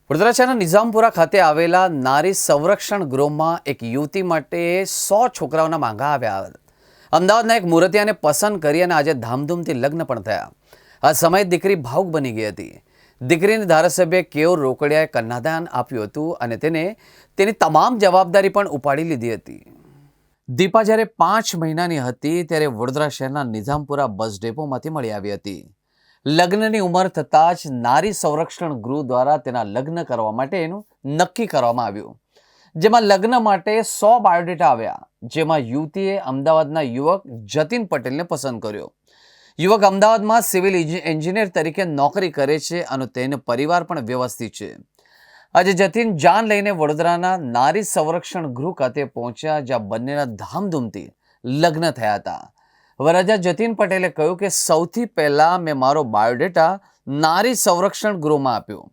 વડોદરા શહેરના નિઝામપુરા ખાતે આવેલા નારી સંરક્ષણ ગૃહમાં એક યુવતી માટે 100 છોકરાઓના માંગા આવ્યા. અમદાવાદના એક મૂર્તિયાને પસંદ કરી અને આજે ધામધૂમથી લગ્ન પણ થયા. આ સમયે દીકરી ભાવુક બની ગઈ હતી. દીકરીને ધારાસભ્ય કેયુર રોકડિયાએ કન્યાદાન આપ્યું હતું અને તેની તમામ જવાબદારી પણ ઉપાડી લીધી હતી. દીપા જ્યારે 5 મહિનાની હતી ત્યારે વડોદરા શહેરના નિઝામપુરા બસ ડેપોમાંથી મળી આવી હતી. લગ્નની ઉંમર થતાં જ નારી સંરક્ષણ ગૃહ દ્વારા તેના લગ્ન કરવા માટેનું નક્કી કરવામાં આવ્યું, જેમાં લગ્ન માટે 100 બાયોડેટા આવ્યા, જેમાં યુવતીએ અમદાવાદના યુવક જતીન પટેલને પસંદ કર્યો. યુવક અમદાવાદમાં સિવિલ એન્જિનિયર તરીકે નોકરી કરે છે અને તેનો પરિવાર પણ વ્યવસ્થિત છે. આજે જતીન જાન લઈને વડોદરાના નારી સંરક્ષણ ગૃહ ખાતે પહોંચ્યા, જ્યાં બંનેના ધામધૂમથી લગ્ન થયા હતા. વરરાજા જતીન પટેલે કહ્યું કે સૌથી પહેલાં મેં મારો બાયોડેટા નારી સંરક્ષણ ગૃહમાં આપ્યો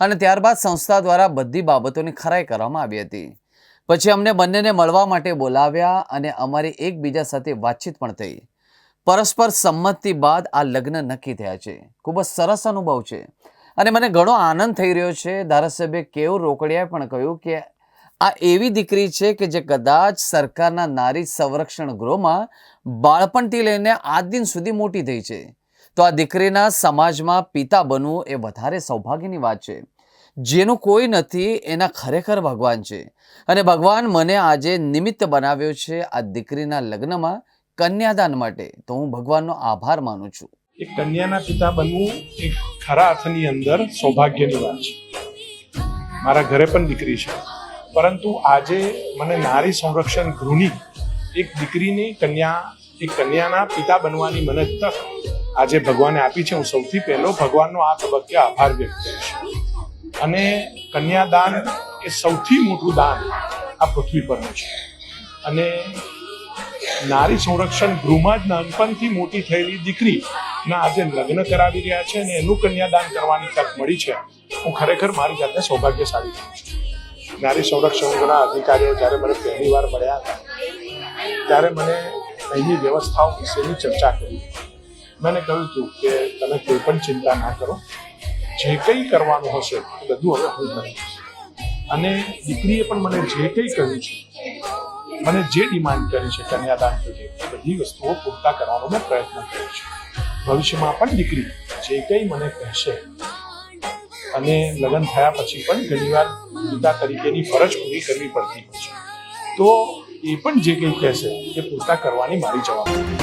અને ત્યારબાદ સંસ્થા દ્વારા બધી બાબતોની ખરાઈ કરવામાં આવી હતી. પછી અમને બંનેને મળવા માટે બોલાવ્યા અને અમારી એકબીજા સાથે વાતચીત પણ થઈ. પરસ્પર સંમતિ બાદ આ લગ્ન નક્કી થયા છે. ખૂબ જ સરસ અનુભવ છે અને મને ઘણો આનંદ થઈ રહ્યો છે. ધારાસભ્ય કેયુર રોકડિયાએ પણ કહ્યું કે આ એવી દીકરી છે કે જે કદાચ સરકારના નારી સંરક્ષણ ગૃહમાં બાળપણથી લઈને આજ દિન સુધી મોટી થઈ છે. તો આ દીકરીના સમાજમાં પિતા બનવું એ વધારે સૌભાગ્યની વાત છે. જેનું કોઈ નથી એના ખરેખર ભગવાન છે અને ભગવાન મને આજે નિમિત્ત બનાવ્યો છે આ દીકરીના લગ્નમાં કન્યાદાન માટે. તો હું ભગવાનનો આભાર માનું છું. એક કન્યાના પિતા બનવું એક ખરા અર્થની અંદર સૌભાગ્યની વાત છે. મારા ઘરે પણ દીકરી છે, પરંતુ આજે મને નારી સંરક્ષણ ગૃહની એક દીકરીની કન્યાના પિતા બનવાની મને તક આજે ભગવાને આપી છે. હું સૌથી પહેલો ભગવાનનો આ તબક્કે આભાર વ્યક્ત કરીશ. અને કન્યાદાન એ સૌથી મોટું દાન આ પૃથ્વી પરનું છે. અને નારી સંરક્ષણ ગૃહમાં જ નાનપણથી મોટી થયેલી દીકરીના આજે લગ્ન કરાવી રહ્યા છે અને એનું કન્યાદાન કરવાની તક મળી છે. હું ખરેખર મારી જાતને સૌભાગ્યશાળી છું. નારી સંરક્ષણ ગૃહના અધિકારીઓ જ્યારે મને પહેલી વાર મળ્યા હતા ત્યારે મને અહીંની વ્યવસ્થાઓ વિશેની ચર્ચા કરી. મને કહ્યું હતું કે તમે કોઈ પણ ચિંતા ના કરો, જે કંઈ કરવાનું હશે એ બધું હવે હું કરીશ. અને દીકરીએ પણ મને જે કંઈ કહ્યું છે, મને જે ડિમાન્ડ કરી છે કન્યાદાન કરી, એ બધી વસ્તુઓ પૂરતા કરવાનો મેં પ્રયત્ન કર્યો છે. ભવિષ્યમાં પણ દીકરી જે કંઈ મને કહેશે અને લગ્ન થયા પછી પણ ઘણીવાર પિતા તરીકેની ફરજ પૂરી કરવી પડતી હોય છે, તો એ પણ જે કંઈ કહેશે એ પૂરતા કરવાની મારી જવાબદારી.